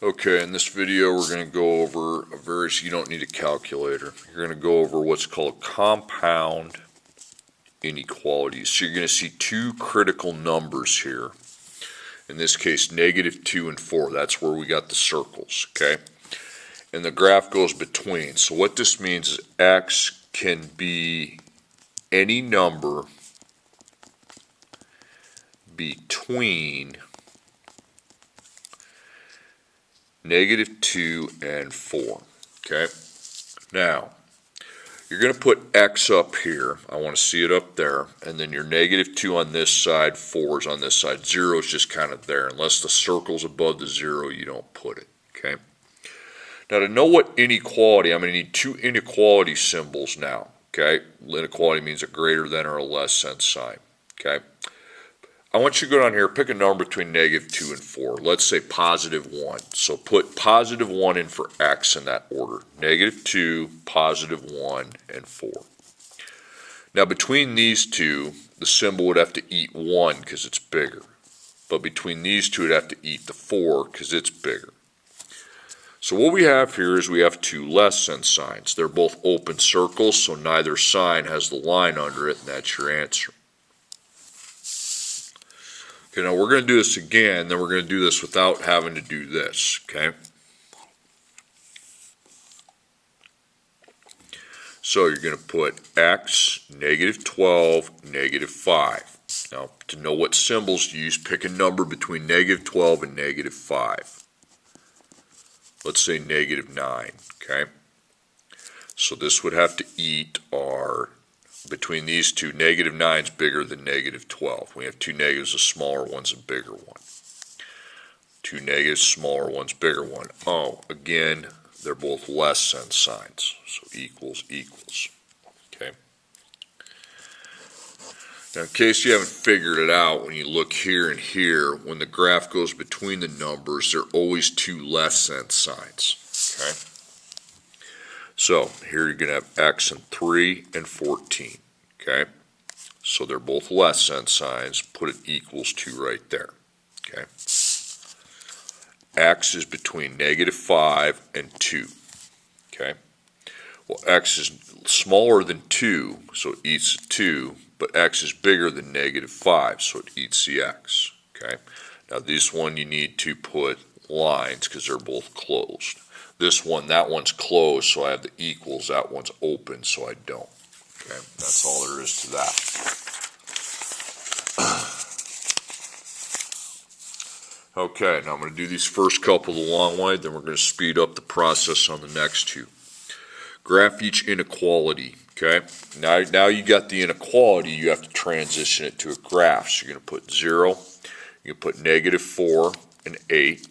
Okay, in this video we're going to go over you don't need a calculator. You're going to go over what's called compound inequalities. So you're going to see two critical numbers here. In this case, -2 and 4. That's where we got the circles, okay? And the graph goes between. So what this means is x can be any number between -2 and 4, okay? Now, you're going to put x up here. I want to see it up there. And then your -2 on this side, 4 is on this side. 0 is just kind of there. Unless the circle's above the 0, you don't put it, okay? Now, to know what inequality, I'm going to need two inequality symbols now, okay? Inequality means a greater than or a less than sign, okay? I want you to go down here, pick a number between -2 and 4. Let's say +1. So put +1 in for x in that order. -2, +1, and 4. Now between these two, the symbol would have to eat 1 because it's bigger. But between these two, it'd have to eat the 4 because it's bigger. So what we have here is we have two less than signs. They're both open circles, so neither sign has the line under it, and that's your answer. Okay, now we're going to do this again, then we're going to do this without having to do this, okay? So you're going to put x, -12, -5. Now, to know what symbols to use, pick a number between -12 and -5. Let's say -9, okay? So this would have to eat our, between these two, -9 is bigger than -12. We have two negatives, a smaller one's a bigger one. Two negatives, smaller one's bigger one. Oh, again, they're both less than signs, so equals, okay? Now, in case you haven't figured it out, when you look here and here, when the graph goes between the numbers, there are always two less than signs, okay? So here you're going to have x and 3 and 14, okay? So they're both less than signs. Put it equals to right there, okay? X is between -5 and 2, okay? Well, x is smaller than 2, so it eats 2, but x is bigger than -5, so it eats the x, okay? Now this one you need to put lines because they're both closed. This one, that one's closed, so I have the equals. That one's open, so I don't. Okay, that's all there is to that. Okay, now I'm going to do these first couple the long way, then we're going to speed up the process on the next two. Graph each inequality, okay? Now you got the inequality, you have to transition it to a graph. So you're going to put 0, you can put -4 and 8.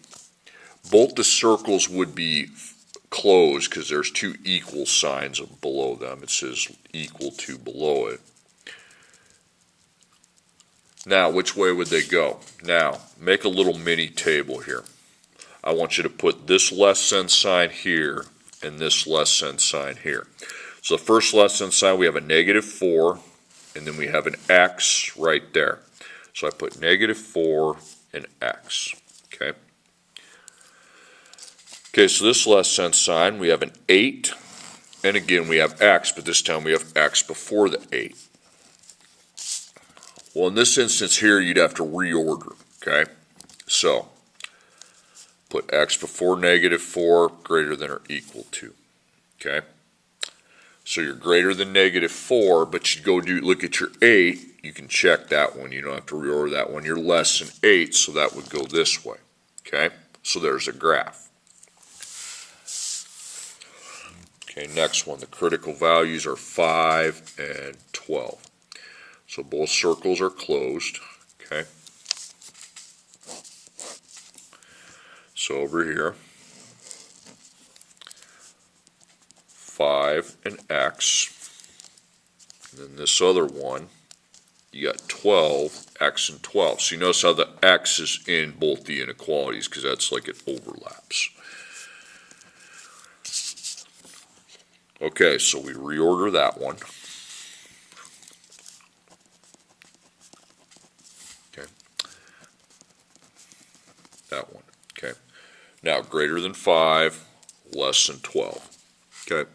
Both the circles would be closed because there's two equal signs below them. It says equal to below it. Now, which way would they go? Now, make a little mini table here. I want you to put this less than sign here and this less than sign here. So the first less than sign, we have a -4, and then we have an x right there. So I put -4 and x, okay? Okay, so this less than sign, we have an 8, and again we have x, but this time we have x before the 8. Well, in this instance here, you'd have to reorder, okay? So, put x before -4, greater than or equal to, okay? So you're greater than -4, but you go look at your 8, you can check that one, you don't have to reorder that one. You're less than 8, so that would go this way, okay? So there's a graph. Okay, next one, the critical values are 5 and 12. So both circles are closed, okay? So over here, 5 and x, and then this other one, you got 12, x and 12. So you notice how the x is in both the inequalities because that's like it overlaps. Okay, so we reorder that one. Okay. That one. Okay. Now, greater than 5, less than 12. Okay.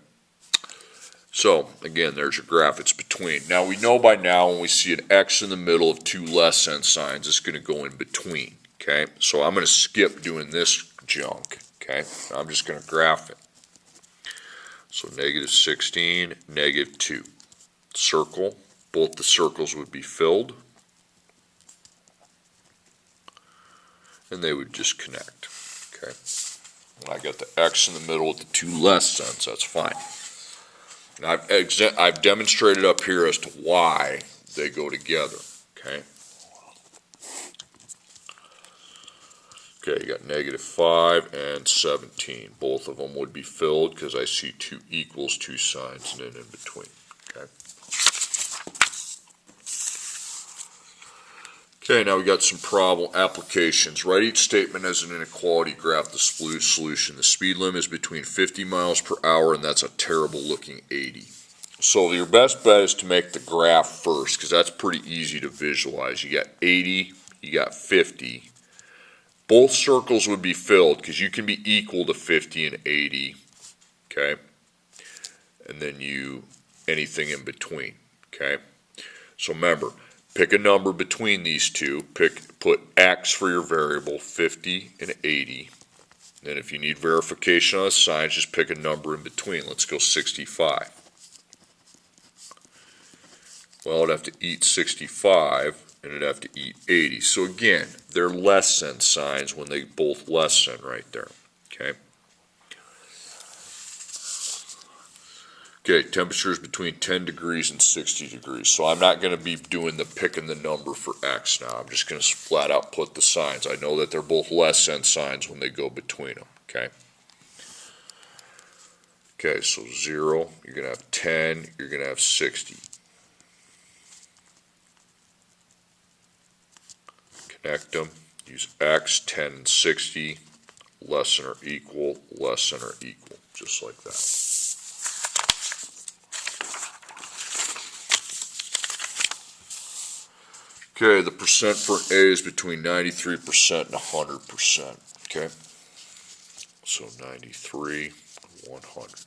So, again, there's your graph. It's between. Now, we know by now when we see an X in the middle of two less than signs, it's going to go in between. Okay. So, I'm going to skip doing this junk. Okay. I'm just going to graph it. So, negative 16, negative 2. Circle. Both the circles would be filled. And they would just connect. Okay. And I got the X in the middle with the two less than's. That's fine. And I've demonstrated up here as to why they go together. Okay. Okay, you got negative 5 and 17. Both of them would be filled because I see two equals, two signs, and then in between. Okay. Okay, now we got some problem applications. Write each statement as an inequality graph, the solution. The speed limit is between 50 miles per hour, and that's a terrible looking 80. So your best bet is to make the graph first, because that's pretty easy to visualize. You got 80, you got 50. Both circles would be filled, because you can be equal to 50 and 80, okay? And then anything in between, okay? So remember, pick a number between these two. Put X for your variable, 50 and 80. Then if you need verification on the signs, just pick a number in between. Let's go 65. Well, it'd have to eat 65, and it'd have to eat 80. So again, they're less than signs when they both less than right there, okay? Okay, temperature is between 10 degrees and 60 degrees. So I'm not going to be doing the picking the number for X now. I'm just going to flat out put the signs. I know that they're both less than signs when they go between them, okay? Okay, so 0, you're going to have 10, you're going to have 60. Connect them, use X, 10 and 60, less than or equal, just like that. Okay, the percent for A is between 93% and 100%, okay? So 93, 100.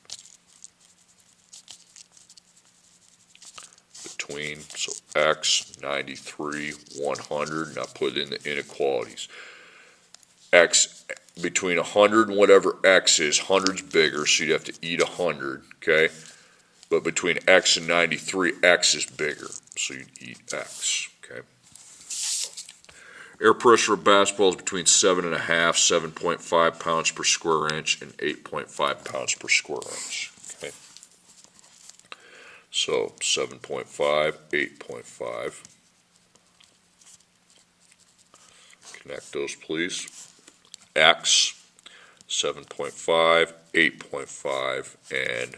Between, so X, 93, 100, now put in the inequalities. X, between 100 and whatever X is, 100's bigger, so you'd have to eat 100, okay? But between X and 93, X is bigger, so you'd eat X, okay? Air pressure of basketball is between 7.5, 7.5 pounds per square inch, and 8.5 pounds per square inch, okay? So 7.5, 8.5. Connect those, please. X, 7.5, 8.5, and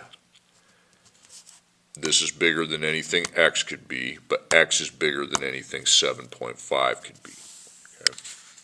this is bigger than anything X could be, but X is bigger than anything 7.5 could be.